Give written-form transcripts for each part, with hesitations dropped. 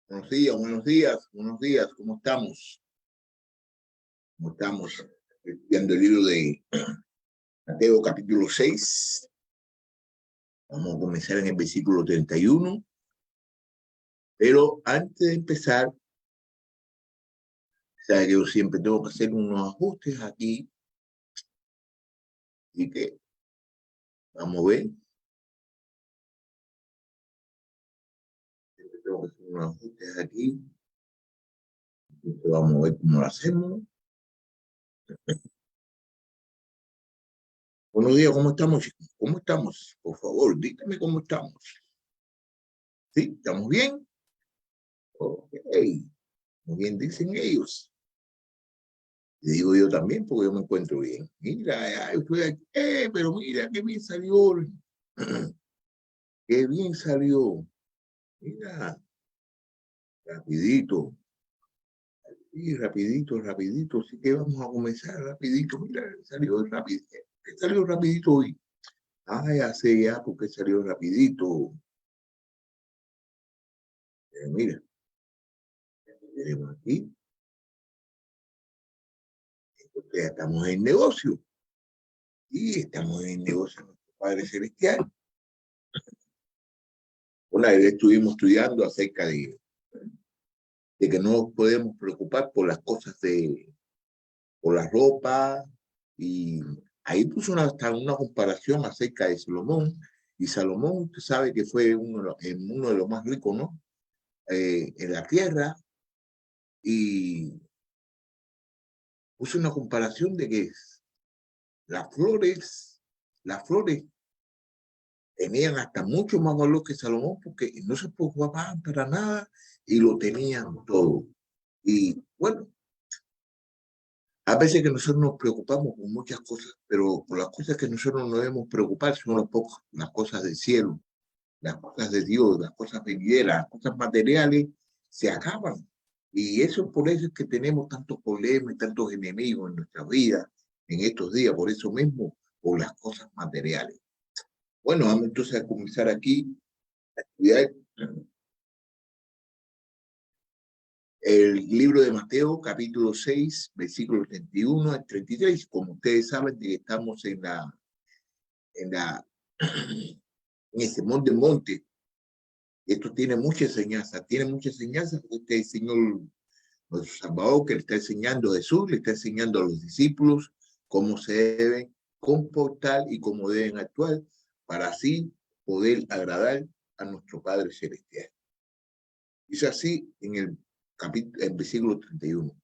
Buenos días, ¿cómo estamos? ¿Cómo estamos? Estudiando el libro de Mateo capítulo 6. Vamos a comenzar en el versículo 31. Pero antes de empezar, sabe que yo siempre tengo que hacer unos ajustes aquí. Así que vamos a ver. Siempre tengo que hacer unos ajustes aquí. Entonces vamos a ver cómo lo hacemos. Buenos días, ¿cómo estamos, chicos? ¿Cómo estamos? Por favor, díganme cómo estamos. ¿Sí? ¿Estamos bien? Ok. Muy bien, dicen ellos. Y digo yo también, porque yo me encuentro bien. Mira, estoy aquí, pero mira, qué bien salió. Qué bien salió. Mira, rapidito. Sí, rapidito. Así que vamos a comenzar rapidito. Mira, salió rapidito. ¿Qué salió rapidito hoy? Ya sé ya porque salió rapidito. Mira, tenemos aquí. Ya estamos en negocio. Y estamos en negocio de nuestro Padre Celestial. Una vez estuvimos estudiando acerca de que no nos podemos preocupar por las cosas por la ropa, y ahí puso hasta una comparación acerca de Salomón, y Salomón, usted sabe que fue uno de los más ricos, ¿no? En la tierra, y puso una comparación de que las flores, las flores tenían hasta mucho más valor que Salomón, porque no se preocupaban para nada y lo tenían todo. Y bueno, a veces que nosotros nos preocupamos por muchas cosas, pero por las cosas que nosotros no debemos preocupar son las cosas del cielo, las cosas de Dios, las cosas venideras, las cosas materiales se acaban. Y eso por eso es que tenemos tantos problemas y tantos enemigos en nuestra vida en estos días, por eso mismo, por las cosas materiales. Bueno, vamos entonces a comenzar aquí a estudiar el libro de Mateo, capítulo 6, versículos 31 al 33. Como ustedes saben, estamos en el sermón del monte. Esto tiene mucha enseñanza porque este Señor, nuestro Salvador, que le está enseñando a Jesús, le está enseñando a los discípulos cómo se deben comportar y cómo deben actuar para así poder agradar a nuestro Padre Celestial. Dice así en el versículo 31.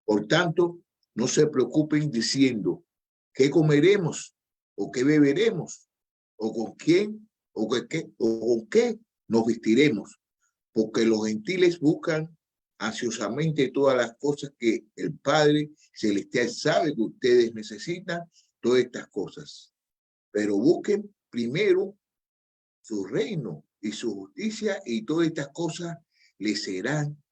Por tanto, no se preocupen diciendo, ¿qué comeremos? ¿O qué beberemos? ¿O con quién? ¿O con qué nos vestiremos? Porque los gentiles buscan ansiosamente todas las cosas que el Padre Celestial sabe que ustedes necesitan, todas estas cosas. Pero busquen primero su reino y su justicia, y todas estas cosas les serán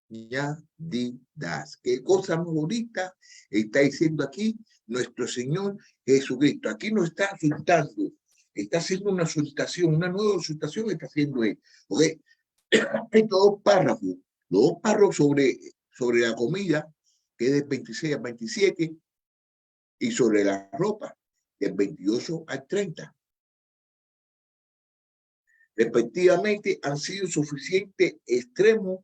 añadidas. Qué cosa más bonita está diciendo aquí nuestro Señor Jesucristo. Aquí no está asustando, está haciendo una exhortación, una nueva exhortación está haciendo él. ¿Okay? Hay dos párrafos sobre la comida, que es del 26 al 27, y sobre la ropa, del 28 al 30. Respectivamente, han sido suficientes extremos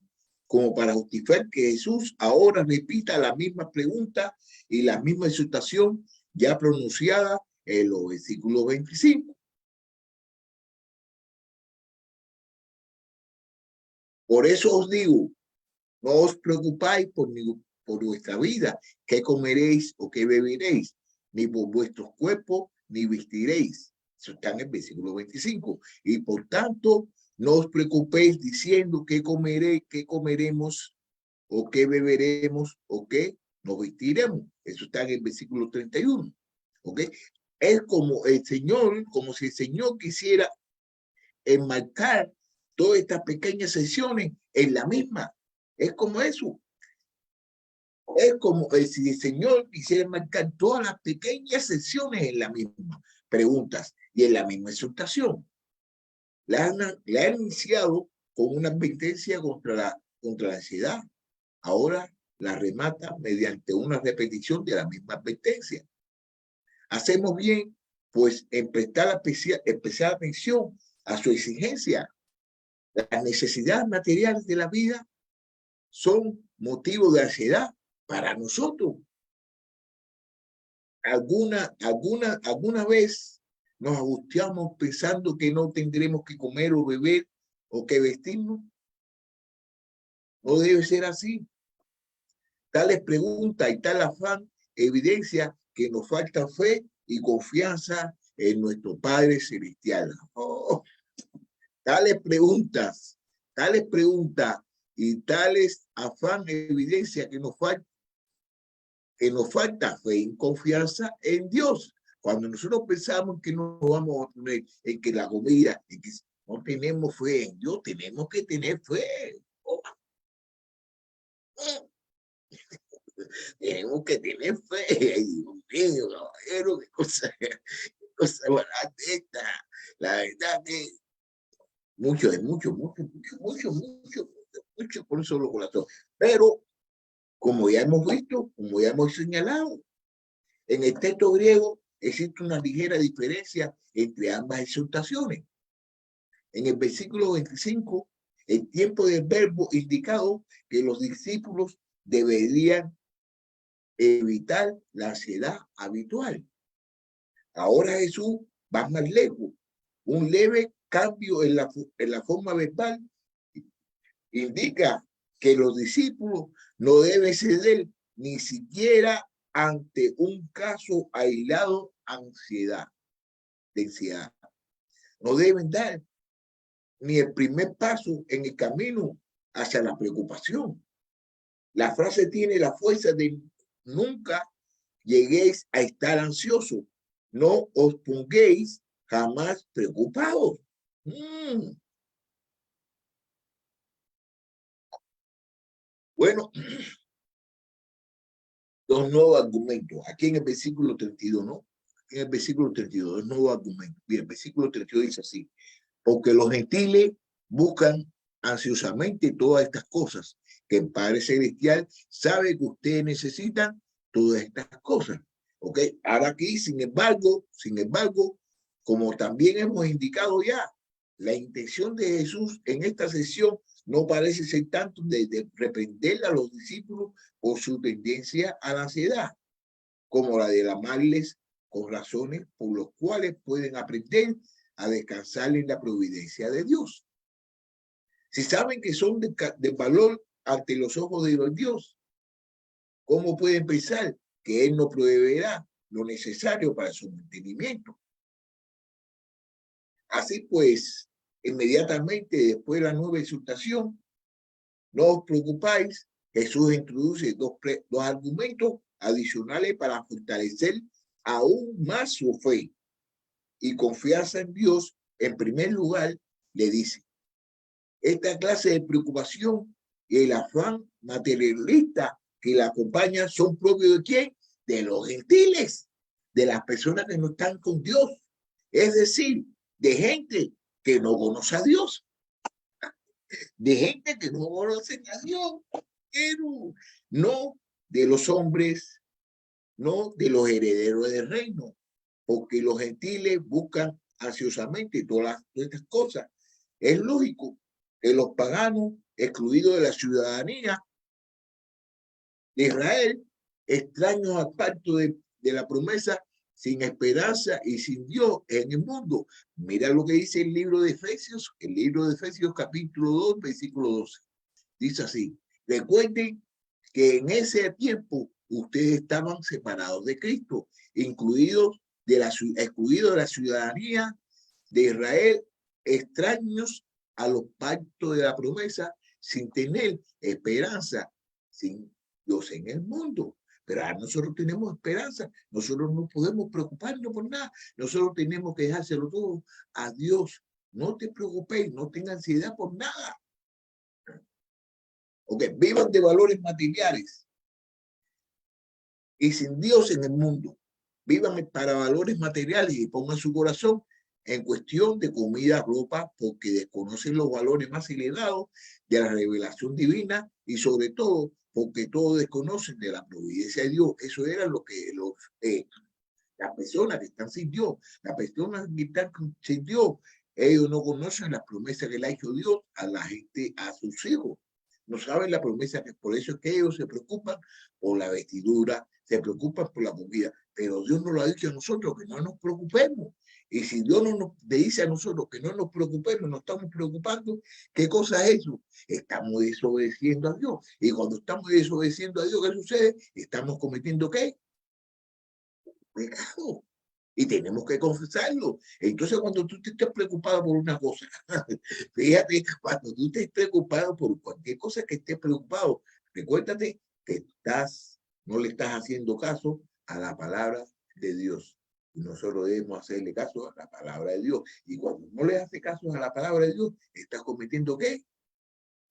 como para justificar que Jesús ahora repita la misma pregunta y la misma exhortación ya pronunciada en los versículos 25. Por eso os digo, no os preocupáis por vuestra vida, qué comeréis o qué beberéis, ni por vuestros cuerpos, ni vestiréis. Eso está en el versículo 25. Y por tanto, no os preocupéis diciendo qué comeréis, qué comeremos, o qué beberemos, o qué nos vestiremos. Eso está en el versículo 31. ¿Ok? Es como el Señor, como si el Señor quisiera enmarcar todas estas pequeñas sesiones en la misma. Es como eso. Es como si el Señor quisiera marcar todas las pequeñas sesiones en la misma preguntas y en la misma exhortación. La han iniciado con una advertencia contra la ansiedad. Ahora la remata mediante una repetición de la misma advertencia. Hacemos bien, pues, en prestar especial atención a su exigencia. Las necesidades materiales de la vida son motivo de ansiedad para nosotros. ¿Alguna vez nos angustiamos pensando que no tendremos que comer o beber o que vestirnos? No debe ser así. Tales preguntas y tal afán evidencia que nos falta fe y confianza en nuestro Padre Celestial. Oh, tales preguntas y tales afán evidencia que nos falta fe y confianza en Dios. Cuando nosotros pensamos que no vamos a poner en que la comida, en que no tenemos fe en Dios, tenemos que tener fe. Oh. Tenemos que tener fe. Ay, Dios mío, caballero, qué cosa barata esta. La verdad que mucho por un solo corazón. Pero, como ya hemos visto, como ya hemos señalado, en el texto griego existe una ligera diferencia entre ambas exhortaciones. En el versículo 25, el tiempo del verbo indicado que los discípulos deberían evitar la ansiedad habitual. Ahora Jesús va más lejos. Un leve cambio en la forma verbal indica que los discípulos no deben ceder ni siquiera ante un caso aislado de ansiedad. No deben dar ni el primer paso en el camino hacia la preocupación. La frase tiene la fuerza de nunca lleguéis a estar ansiosos, no os pongáis jamás preocupados. Bueno, dos nuevos argumentos. Aquí en el versículo 32, ¿no? En el versículo 32, dos nuevos argumentos. Bien, el versículo 32 dice así: porque los gentiles buscan ansiosamente todas estas cosas, que el Padre Celestial sabe que ustedes necesitan todas estas cosas. ¿Ok? Ahora aquí, sin embargo, como también hemos indicado ya, la intención de Jesús en esta sesión no parece ser tanto de reprender a los discípulos por su tendencia a la ansiedad, como la de amarles con razones por las cuales pueden aprender a descansar en la providencia de Dios. Si saben que son de valor ante los ojos de Dios, ¿cómo pueden pensar que Él no proveerá lo necesario para su mantenimiento? Así pues, inmediatamente después de la nueva exhortación, no os preocupáis, Jesús introduce dos argumentos adicionales para fortalecer aún más su fe y confianza en Dios. En primer lugar, le dice: esta clase de preocupación y el afán materialista que la acompaña son propios ¿de quién? De los gentiles, de las personas que no están con Dios, es decir, de gente que no conoce a Dios, de gente que no conoce a Dios, pero no de los hombres, no de los herederos del reino, porque los gentiles buscan ansiosamente todas estas cosas. Es lógico que los paganos, excluidos de la ciudadanía de Israel, extraños al pacto de la promesa, sin esperanza y sin Dios en el mundo. Mira lo que dice el libro de Efesios capítulo 2, versículo 12. Dice así: recuerden que en ese tiempo ustedes estaban separados de Cristo, excluidos de la ciudadanía de Israel, extraños a los pactos de la promesa, sin tener esperanza, sin Dios en el mundo. Pero nosotros tenemos esperanza, nosotros no podemos preocuparnos por nada, nosotros tenemos que dejárselo todo a Dios. No te preocupes, no tengas ansiedad por nada. Ok, vivan de valores materiales y sin Dios en el mundo. Vivan para valores materiales y pongan su corazón en cuestión de comida, ropa, porque desconocen los valores más elevados de la revelación divina y sobre todo porque todos desconocen de la providencia de Dios. Eso era lo que las personas que están sin Dios, las personas que están sin Dios, ellos no conocen las promesas que le ha hecho Dios a la gente, a sus hijos. No saben la promesa, que por eso es que ellos se preocupan por la vestidura, se preocupan por la comida. Pero Dios nos lo ha dicho a nosotros, que no nos preocupemos. Y si Dios no nos dice a nosotros que no nos preocupemos, nos estamos preocupando, ¿qué cosa es eso? Estamos desobedeciendo a Dios. Y cuando estamos desobedeciendo a Dios, ¿qué sucede? Estamos cometiendo ¿qué? Pecado. Y tenemos que confesarlo. Entonces, cuando tú te estés preocupado por una cosa, fíjate, cuando tú estés preocupado por cualquier cosa que estés preocupado, recuérdate que no le estás haciendo caso a la palabra de Dios. Y nosotros debemos hacerle caso a la palabra de Dios. Y cuando no le haces caso a la palabra de Dios, estás cometiendo ¿qué?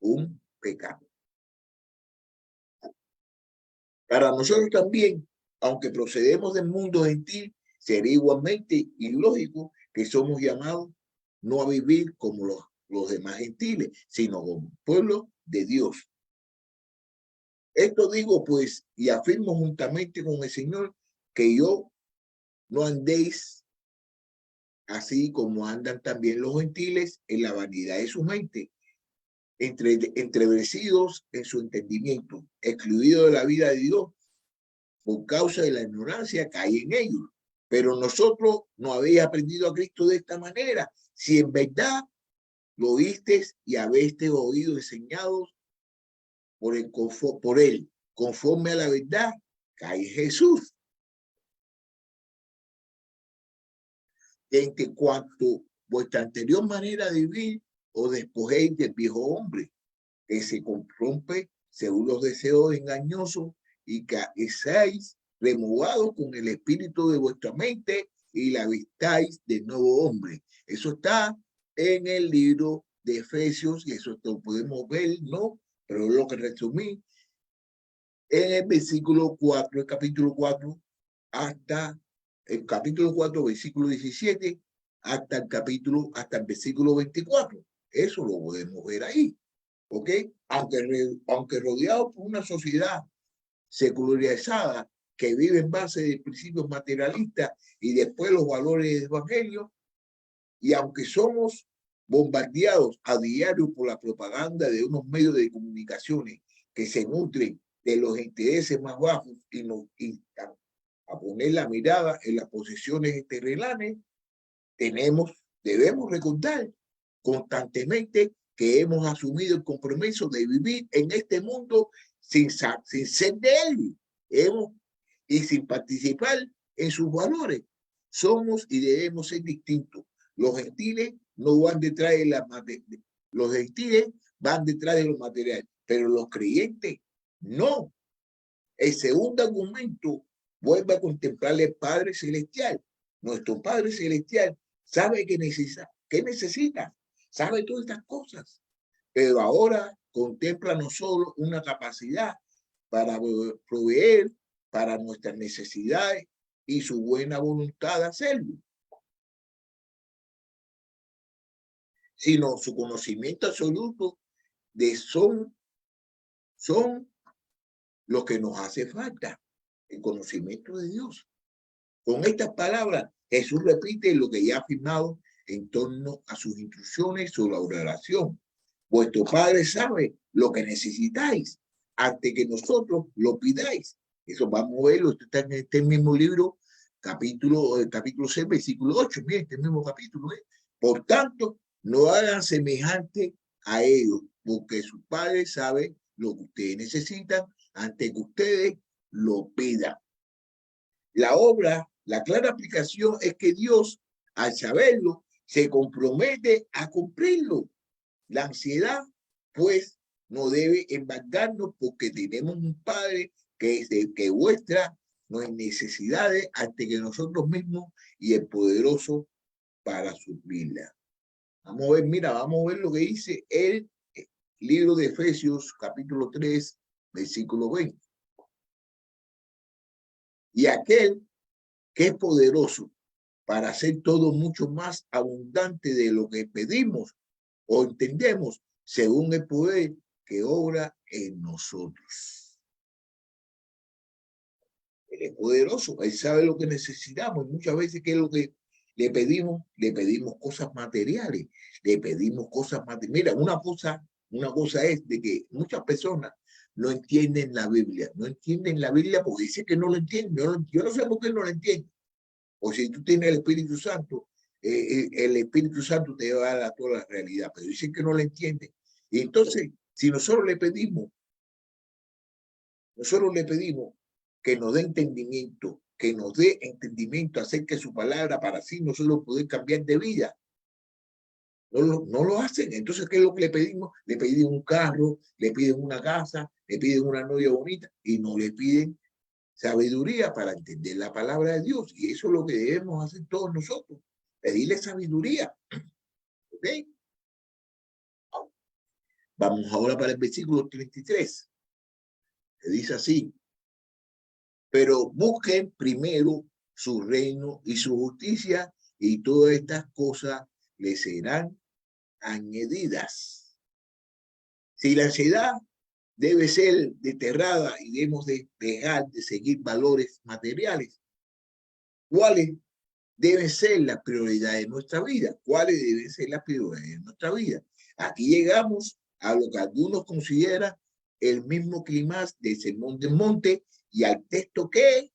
Un pecado. Para nosotros también, aunque procedemos del mundo gentil, sería igualmente ilógico que somos llamados no a vivir como los demás gentiles, sino como pueblo de Dios. Esto digo pues, y afirmo juntamente con el Señor, que yo no andéis así como andan también los gentiles en la vanidad de su mente, entrevecidos en su entendimiento, excluidos de la vida de Dios, por causa de la ignorancia que hay en ellos. Pero nosotros no habéis aprendido a Cristo de esta manera. Si en verdad lo oísteis y habéis oído enseñados por él, conforme a la verdad que hay en Jesús. En que cuanto vuestra anterior manera de vivir, os despojéis del viejo hombre, que se corrompe según los deseos engañosos, y que seáis removados con el espíritu de vuestra mente y la vistáis de nuevo hombre. Eso está en el libro de Efesios y eso lo podemos ver, ¿no? Pero lo que resumí en el versículo 4, el capítulo 4, hasta el capítulo 4, versículo 17, hasta el versículo 24. Eso lo podemos ver ahí. ¿Ok? Aunque rodeado por una sociedad secularizada que vive en base de principios materialistas y después los valores del evangelio, y aunque somos bombardeados a diario por la propaganda de unos medios de comunicaciones que se nutren de los intereses más bajos y nos instan a poner la mirada en las posiciones terrenales, debemos recordar constantemente que hemos asumido el compromiso de vivir en este mundo sin ser de él y sin participar en sus valores. Somos y debemos ser distintos. Los gentiles no van detrás de los gentiles van detrás de los materiales, pero los creyentes no. El segundo argumento vuelve a contemplar el Padre Celestial. Nuestro Padre Celestial sabe que necesita, sabe todas estas cosas, pero ahora contempla no solo una capacidad para proveer para nuestras necesidades y su buena voluntad de hacerlo, sino su conocimiento absoluto de son lo que nos hace falta, el conocimiento de Dios. Con estas palabras, Jesús repite lo que ya ha afirmado en torno a sus instrucciones sobre la oración. Vuestro Padre sabe lo que necesitáis antes que nosotros lo pidáis. Eso vamos a verlo, está en este mismo libro, capítulo 6, versículo 8. Miren, este mismo capítulo. Por tanto, no hagan semejante a ellos, porque su Padre sabe lo que ustedes necesitan antes que ustedes lo pidan. La clara aplicación es que Dios, al saberlo, se compromete a cumplirlo. La ansiedad, pues, no debe embargarnos porque tenemos un Padre que es el que muestra nuestras necesidades ante que nosotros mismos y el poderoso para suplirla. Vamos a ver, mira, vamos a ver lo que dice el libro de Efesios, capítulo 3, versículo 20. Y aquel que es poderoso para hacer todo mucho más abundante de lo que pedimos o entendemos, según el poder que obra en nosotros. Él es poderoso, Él sabe lo que necesitamos. Muchas veces, ¿qué es lo que le pedimos? Le pedimos cosas materiales, le pedimos cosas materiales. Mira, una cosa es de que muchas personas no entienden la Biblia, no entienden la Biblia porque dicen que no lo entienden. Yo no sé por qué no lo entienden. O si tú tienes el Espíritu Santo, el Espíritu Santo te va a dar toda la realidad, pero dicen que no la entienden. Y entonces, si nosotros le pedimos que nos dé entendimiento acerca de su palabra para así nosotros poder cambiar de vida. No lo hacen. Entonces, ¿qué es lo que le pedimos? Le piden un carro, le piden una casa, le piden una novia bonita y no le piden sabiduría para entender la palabra de Dios. Y eso es lo que debemos hacer todos nosotros, pedirle sabiduría. ¿Ok? Vamos ahora para el versículo 33, que dice así: pero busquen primero su reino y su justicia, y todas estas cosas les serán añadidas. Si la ansiedad debe ser desterrada y debemos de dejar de seguir valores materiales, ¿cuáles deben ser las prioridades de nuestra vida? ¿Cuáles deben ser las prioridades de nuestra vida? Aquí llegamos a lo que algunos consideran el mismo clima del Sermón del Monte y al texto que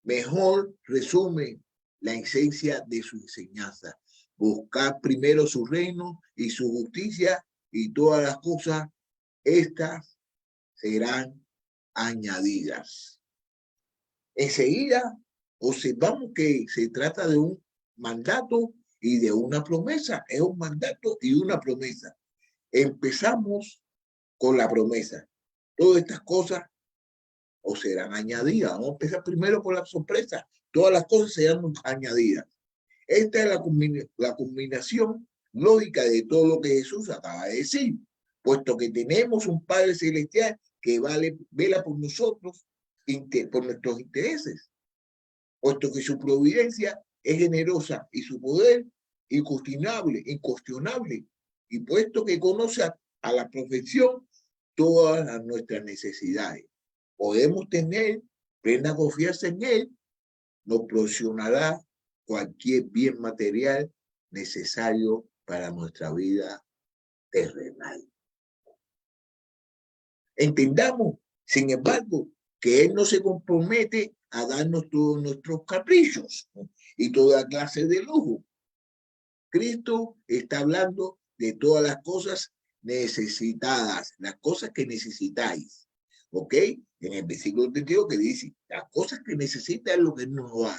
mejor resume la esencia de su enseñanza. Buscar primero su reino y su justicia, y todas las cosas, estas serán añadidas. Enseguida observamos que se trata de un mandato y de una promesa. Es un mandato y una promesa. Empezamos con la promesa. Todas estas cosas o serán añadidas. Vamos a empezar primero con la sorpresa. Todas las cosas serán añadidas. Esta es la combinación lógica de todo lo que Jesús acaba de decir, puesto que tenemos un Padre Celestial que vela por nosotros, por nuestros intereses, puesto que su providencia es generosa y su poder incuestionable, y puesto que conoce a la perfección todas nuestras necesidades. Podemos tener plena confianza en Él, nos proporcionará cualquier bien material necesario para nuestra vida terrenal. Entendamos, sin embargo, que Él no se compromete a darnos todos nuestros caprichos, ¿no?, y toda clase de lujo. Cristo está hablando de todas las cosas necesitadas, las cosas que necesitáis. ¿Ok? En el versículo 32 que dice, las cosas que necesitan lo que no hay.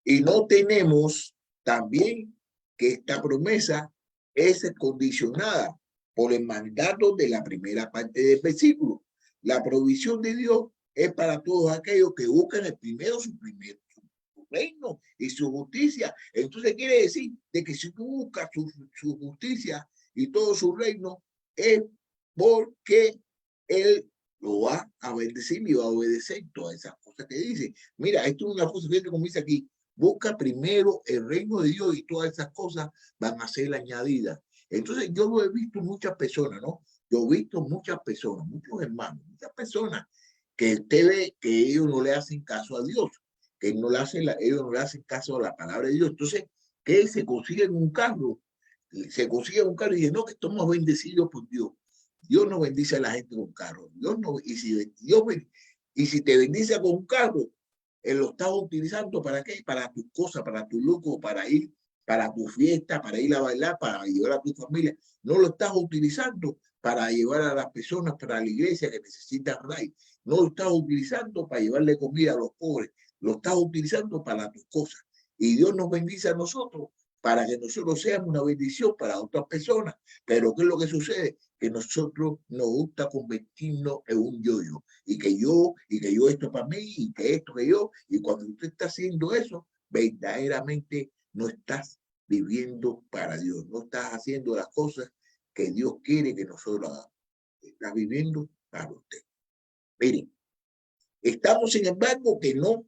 Y no tenemos también que esta promesa es condicionada por el mandato de la primera parte del versículo. La provisión de Dios es para todos aquellos que buscan su reino y su justicia. Entonces quiere decir de que si tú buscas su justicia y todo su reino, es porque Él lo va a bendecir y va a obedecer todas esas cosas que dice. Mira, esto es una cosa que como dice aquí: busca primero el reino de Dios y todas esas cosas van a ser añadidas. Entonces yo lo he visto muchas personas, ¿no? Yo he visto muchas personas, muchos hermanos, muchas personas que usted ve que ellos no le hacen caso a Dios, que ellos no le hacen caso a la palabra de Dios. Entonces, que se consiguen un carro, y dicen, no, que estamos bendecidos por Dios. Dios no bendice a la gente con carro. Dios no, y si te bendice con un carro, él lo estás utilizando ¿para qué? Para tus cosas, para tu lujo, para ir para tu fiesta, para ir a bailar, para llevar a tu familia. No lo estás utilizando para llevar a las personas para la iglesia que necesitan raíz. No lo estás utilizando para llevarle comida a los pobres. Lo estás utilizando para tus cosas. Y Dios nos bendice a nosotros para que nosotros seamos una bendición para otras personas. Pero ¿qué es lo que sucede? Que nosotros nos gusta convertirnos en un yo-yo. Y que yo esto para mí, y que esto que yo. Y cuando usted está haciendo eso, verdaderamente no estás viviendo para Dios. No estás haciendo las cosas que Dios quiere que nosotros hagamos. Estás viviendo para usted. Miren, estamos sin embargo que no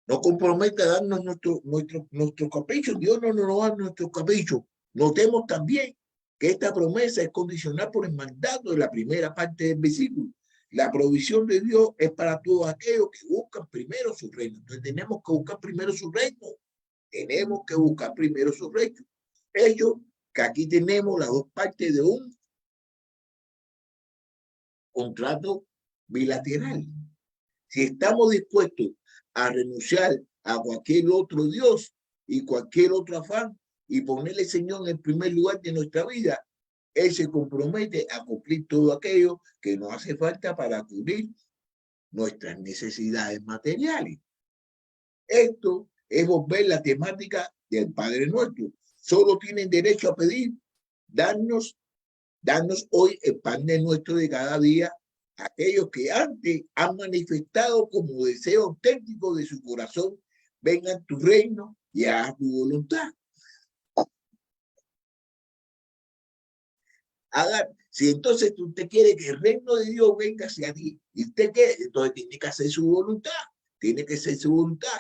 No compromete a darnos nuestro capricho. Dios no nos da nuestro capricho. Notemos también que esta promesa es condicional por el mandato de la primera parte del versículo. La provisión de Dios es para todos aquellos que buscan primero su reino. Entonces tenemos que buscar primero su reino. Tenemos que buscar primero su reino. Ello que aquí tenemos las dos partes de un contrato bilateral. Si estamos dispuestos a renunciar a cualquier otro Dios y cualquier otro afán y ponerle Señor en el primer lugar de nuestra vida, Él se compromete a cumplir todo aquello que nos hace falta para cubrir nuestras necesidades materiales. Esto es volver la temática del Padre Nuestro. Solo tienen derecho a pedir, darnos hoy el pan de nuestro de cada día, aquellos que antes han manifestado como deseo auténtico de su corazón, venga a tu reino y haz tu voluntad. Si entonces usted quiere que el reino de Dios venga hacia ti, y usted quiere, entonces tiene que hacer su voluntad, tiene que hacer su voluntad.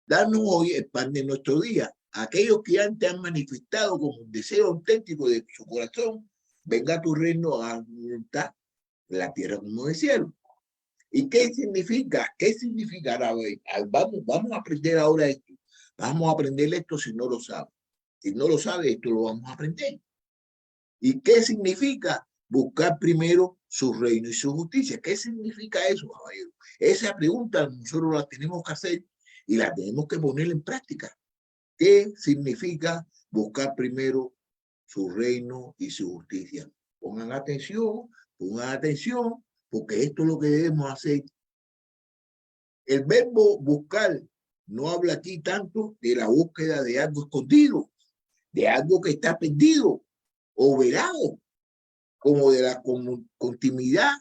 Danos hoy el pan de nuestro día. Aquellos que antes han manifestado como un deseo auténtico de su corazón, venga a tu reino a voluntad, la tierra como del cielo. ¿Y qué significa? ¿Qué significará? Vamos a aprender ahora esto. Vamos a aprender esto si no lo sabes. Si no lo sabes, esto lo vamos a aprender. ¿Y qué significa? Buscar primero su reino y su justicia. ¿Qué significa eso, caballero? Esa pregunta nosotros la tenemos que hacer y la tenemos que poner en práctica. ¿Qué significa buscar primero su reino y su justicia? Pongan atención, porque esto es lo que debemos hacer. El verbo buscar no habla aquí tanto de la búsqueda de algo escondido, de algo que está perdido o velado, como de la continuidad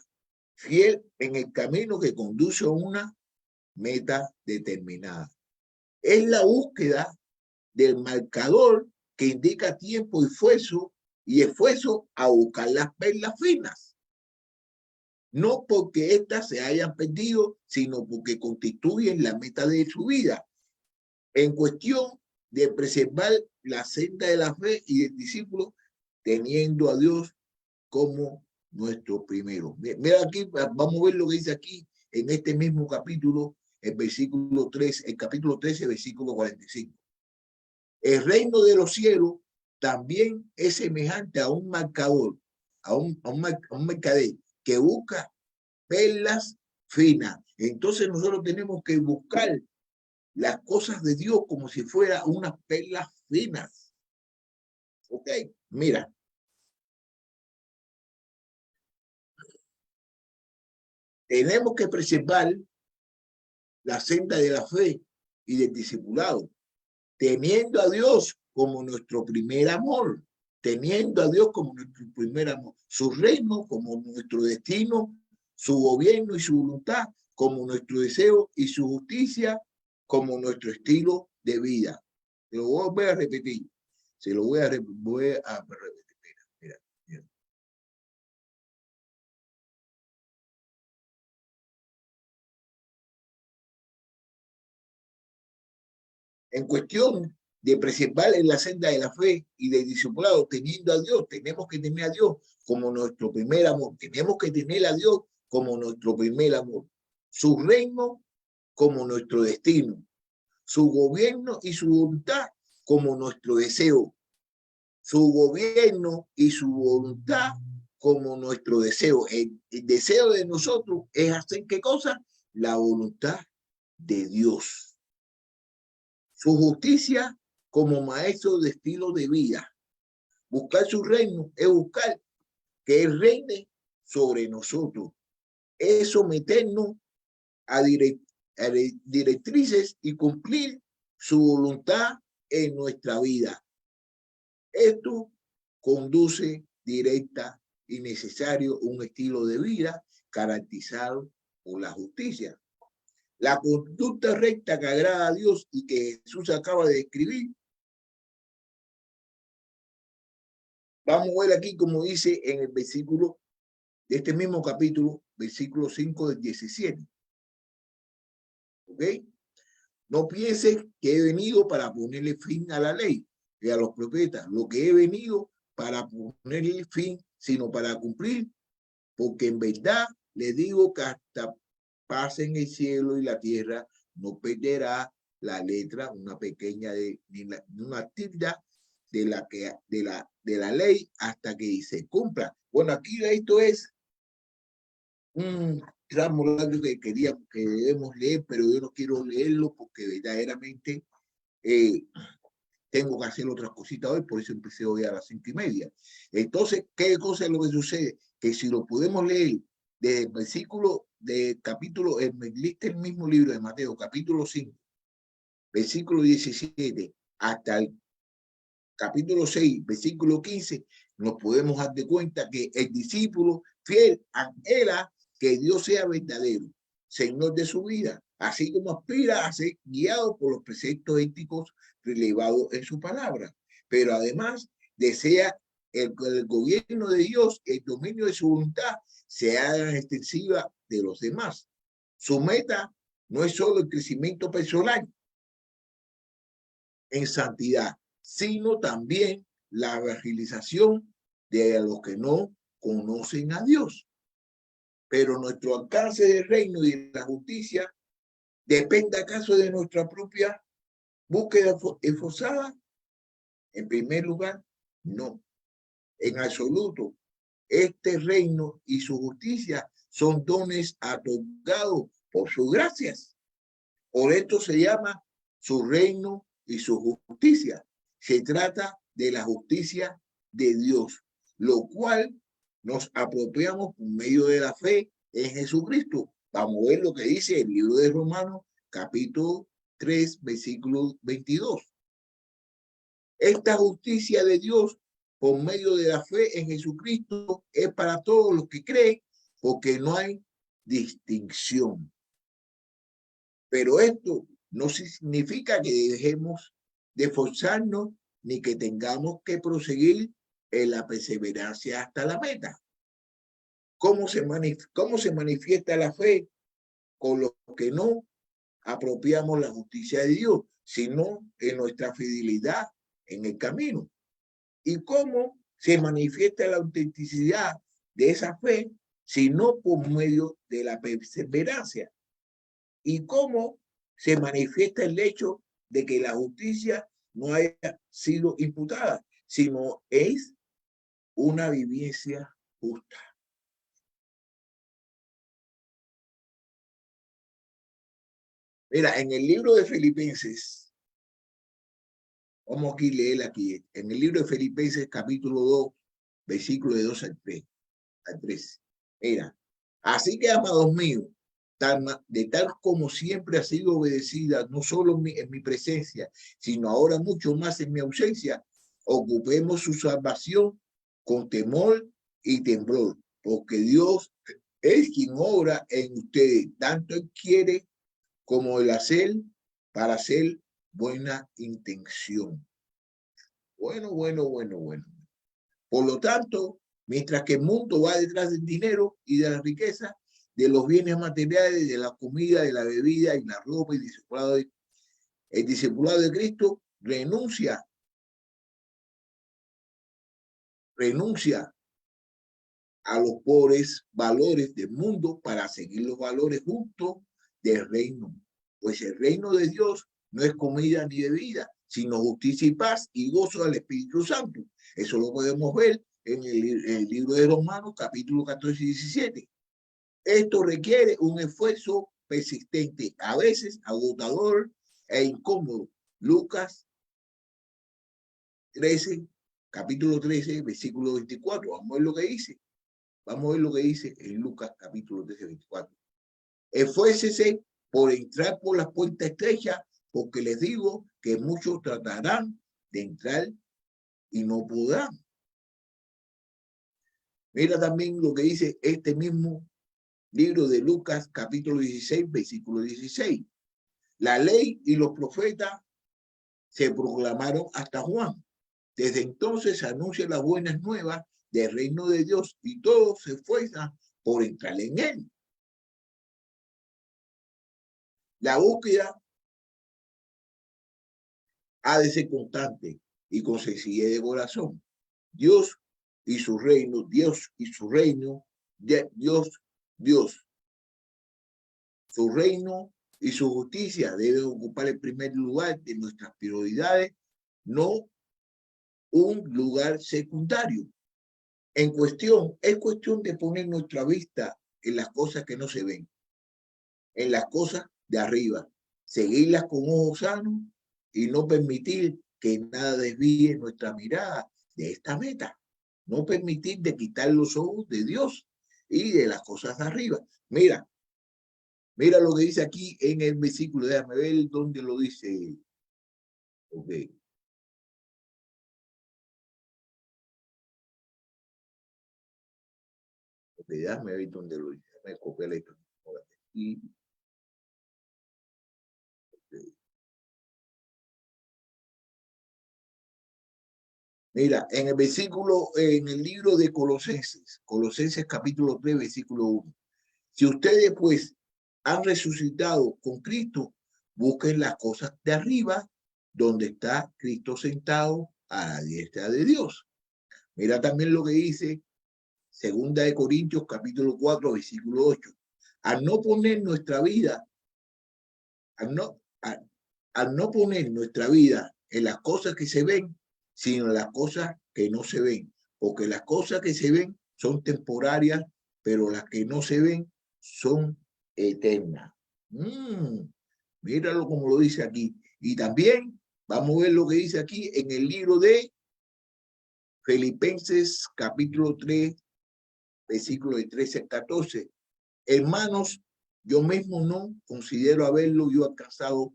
fiel en el camino que conduce a una meta determinada. Es la búsqueda del marcador que indica tiempo y esfuerzo a buscar las perlas finas. No porque éstas se hayan perdido, sino porque constituyen la meta de su vida. En cuestión de preservar la senda de la fe y del discípulo, teniendo a Dios como nuestro primero. Mira aquí, vamos a ver lo que dice aquí en este mismo capítulo, el versículo 3, el capítulo 13, versículo 45. El reino de los cielos también es semejante a un marcador, a un mercader que busca perlas finas. Entonces nosotros tenemos que buscar las cosas de Dios como si fuera unas perlas finas. Ok, mira. Tenemos que preservar la senda de la fe y del discipulado, teniendo a Dios como nuestro primer amor, teniendo a Dios como nuestro primer amor, su reino como nuestro destino, su gobierno y su voluntad como nuestro deseo y su justicia como nuestro estilo de vida. Se lo voy a repetir, se lo voy a repetir. Mira. En cuestión de preservar en la senda de la fe y del discipulado, teniendo a Dios, tenemos que tener a Dios como nuestro primer amor, tenemos que tener a Dios como nuestro primer amor, su reino como nuestro destino, su gobierno y su voluntad como nuestro deseo, su gobierno y su voluntad como nuestro deseo. El deseo de nosotros es hacer ¿qué cosa? La voluntad de Dios. Su justicia como maestro de estilo de vida. Buscar su reino es buscar que Él reine sobre nosotros. Es someternos a directrices y cumplir su voluntad en nuestra vida. Esto conduce directa y necesario un estilo de vida caracterizado por la justicia. La conducta recta que agrada a Dios y que Jesús acaba de describir. Vamos a ver aquí como dice en el versículo de este mismo capítulo, versículo 5 del 17. ¿Ok? No pienses que he venido para ponerle fin a la ley y a los profetas. Lo que he venido para ponerle fin, sino para cumplir, porque en verdad les digo que hasta pasen el cielo y la tierra, no perderá la letra, una pequeña ni una tilde de la ley hasta que se cumpla. Bueno, aquí esto es un tramo largo que debemos leer, pero yo no quiero leerlo porque verdaderamente tengo que hacer otras cositas hoy, por eso empecé hoy a las 5:30. Entonces, ¿qué cosa es lo que sucede? Que si lo podemos leer desde el versículo de capítulo, el mismo libro de Mateo, capítulo 5, versículo 17, hasta el capítulo 6, versículo 15, nos podemos dar de cuenta que el discípulo fiel anhela que Dios sea verdadero, Señor de su vida, así como aspira a ser guiado por los preceptos éticos relevados en su palabra. Pero además desea el gobierno de Dios, el dominio de su voluntad, se haga extensiva de los demás. Su meta no es solo el crecimiento personal en santidad, sino también la evangelización de los que no conocen a Dios. Pero nuestro alcance del reino y de la justicia depende acaso de nuestra propia búsqueda esforzada. En primer lugar, no, en absoluto. Este reino y su justicia son dones otorgados por sus gracias. Por esto se llama su reino y su justicia. Se trata de la justicia de Dios, lo cual nos apropiamos por medio de la fe en Jesucristo. Vamos a ver lo que dice el libro de Romanos, capítulo 3, versículo 22. Esta justicia de Dios por medio de la fe en Jesucristo es para todos los que creen, porque no hay distinción. Pero esto no significa que dejemos de esforzarnos ni que tengamos que proseguir en la perseverancia hasta la meta. ¿Cómo se manifiesta la fe? Con lo que no apropiamos la justicia de Dios, sino en nuestra fidelidad en el camino. ¿Y cómo se manifiesta la autenticidad de esa fe? Sino por medio de la perseverancia. ¿Y cómo se manifiesta el hecho de que la justicia no haya sido imputada, sino es una vivencia justa? Mira, en el libro de Filipenses, vamos aquí a leer aquí, en el libro de Filipenses capítulo 2, versículo de 2 al 3. Mira, así que, amados míos, de tal como siempre ha sido obedecida, no solo en mi presencia, sino ahora mucho más en mi ausencia, ocupemos su salvación con temor y temblor, porque Dios es quien obra en ustedes, tanto Él quiere como el hacer para hacer buena intención. Bueno. Por lo tanto, mientras que el mundo va detrás del dinero y de la riqueza, de los bienes materiales, de la comida, de la bebida y la ropa, y el discipulado de Cristo renuncia a los pobres valores del mundo para seguir los valores justos del reino. Pues el reino de Dios no es comida ni bebida, sino justicia y paz y gozo del Espíritu Santo. Eso lo podemos ver en el libro de Romanos, capítulo 14 y 17. Esto requiere un esfuerzo persistente, a veces agotador e incómodo. Lucas 13, capítulo 13, versículo 24. Vamos a ver lo que dice. Vamos a ver lo que dice en Lucas capítulo 13, 24. Esfuércese por entrar por las puertas estrechas, porque les digo que muchos tratarán de entrar y no podrán. Mira también lo que dice este mismo libro de Lucas capítulo 16, versículo 16. La ley y los profetas se proclamaron hasta Juan. Desde entonces se anuncian las buenas nuevas del reino de Dios y todos se esfuerzan por entrar en él. La búsqueda ha de ser constante y con sencillez de corazón. Dios y su reino, Dios y su reino, Dios, su reino y su justicia deben ocupar el primer lugar de nuestras prioridades, no un lugar secundario. Es cuestión de poner nuestra vista en las cosas que no se ven, en las cosas de arriba, seguirlas con ojos sanos y no permitir que nada desvíe nuestra mirada de esta meta. No permitir de quitar los ojos de Dios y de las cosas de arriba. Mira lo que dice aquí en el versículo, déjame ver dónde lo dice. Ok. Ok, déjame ver dónde lo dice. Déjame copiar esto. Y, okay. Mira, en el libro de Colosenses capítulo 3, versículo 1. Si ustedes pues han resucitado con Cristo, busquen las cosas de arriba, donde está Cristo sentado a la diestra de Dios. Mira también lo que dice 2 Corintios capítulo 4, versículo 8. Al no poner nuestra vida, al no poner nuestra vida en las cosas que se ven, sino en las cosas que no se ven. Porque las cosas que se ven son temporarias, pero las que no se ven son eternas. Míralo como lo dice aquí. Y también vamos a ver lo que dice aquí en el libro de Filipenses capítulo 3, versículos de 13 al 14. Hermanos, yo mismo no considero haberlo yo alcanzado,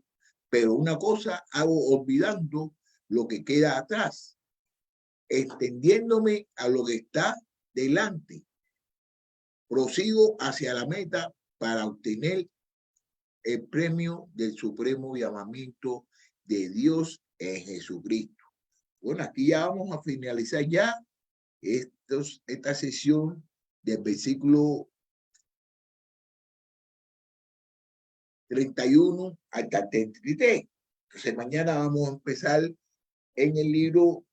pero una cosa hago olvidando lo que queda atrás, extendiéndome a lo que está delante. Prosigo hacia la meta para obtener el premio del supremo llamamiento de Dios en Jesucristo. Bueno, aquí ya vamos a finalizar ya esta sesión del versículo 31 hasta 33. Entonces mañana vamos a empezar en el libro,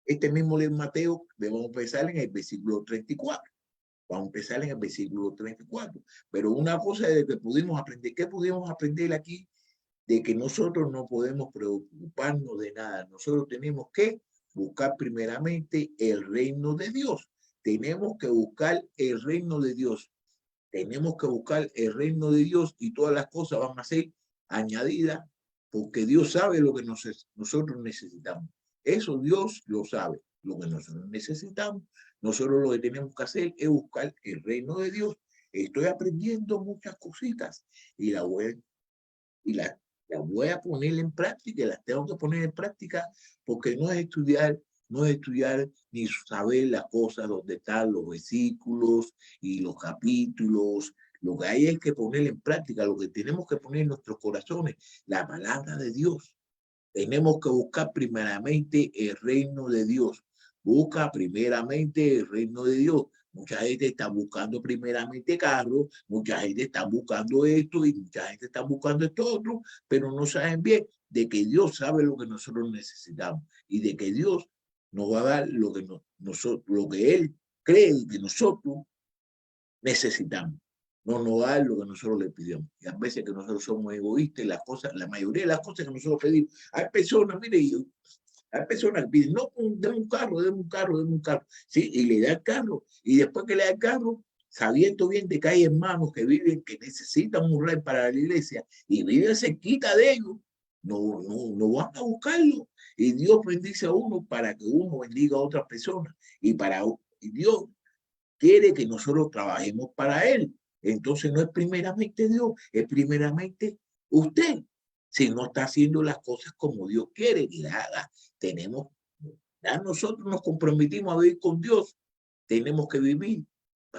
este mismo libro Mateo, vamos a empezar en el versículo 34. Vamos a empezar en el versículo 34. Pero una cosa de que pudimos aprender, ¿qué pudimos aprender aquí? De que nosotros no podemos preocuparnos de nada. Nosotros tenemos que buscar primeramente el reino de Dios. Tenemos que buscar el reino de Dios. Tenemos que buscar el reino de Dios y todas las cosas van a ser añadidas porque Dios sabe lo que nosotros necesitamos. Eso Dios lo sabe, lo que nosotros necesitamos. Nosotros lo que tenemos que hacer es buscar el reino de Dios. Estoy aprendiendo muchas cositas y las voy a poner en práctica, las tengo que poner en práctica porque no es estudiar ni saber las cosas donde están los versículos y los capítulos. Lo que hay es que poner en práctica, lo que tenemos que poner en nuestros corazones, la palabra de Dios. Tenemos que buscar primeramente el reino de Dios. Busca primeramente el reino de Dios. Mucha gente está buscando primeramente carro, mucha gente está buscando esto y mucha gente está buscando esto otro, pero no saben bien de que Dios sabe lo que nosotros necesitamos y de que Dios nos va a dar lo que Él cree que nosotros necesitamos. No nos da lo que nosotros le pedimos. Y a veces que nosotros somos egoístas, la mayoría de las cosas que nosotros pedimos, hay personas, mire, hay personas que piden, no, denme un carro, denme un carro, denme un carro. Sí, y le da el carro. Y después que le da el carro, sabiendo bien de que hay hermanos que viven, que necesitan un rey para la iglesia y viven cerquita de ellos, no van a buscarlo. Y Dios bendice a uno para que uno bendiga a otras personas. Y Dios quiere que nosotros trabajemos para Él. Entonces no es primeramente Dios, es primeramente usted. Si no está haciendo las cosas como Dios quiere que las haga, ya nosotros nos comprometimos a vivir con Dios. Tenemos que vivir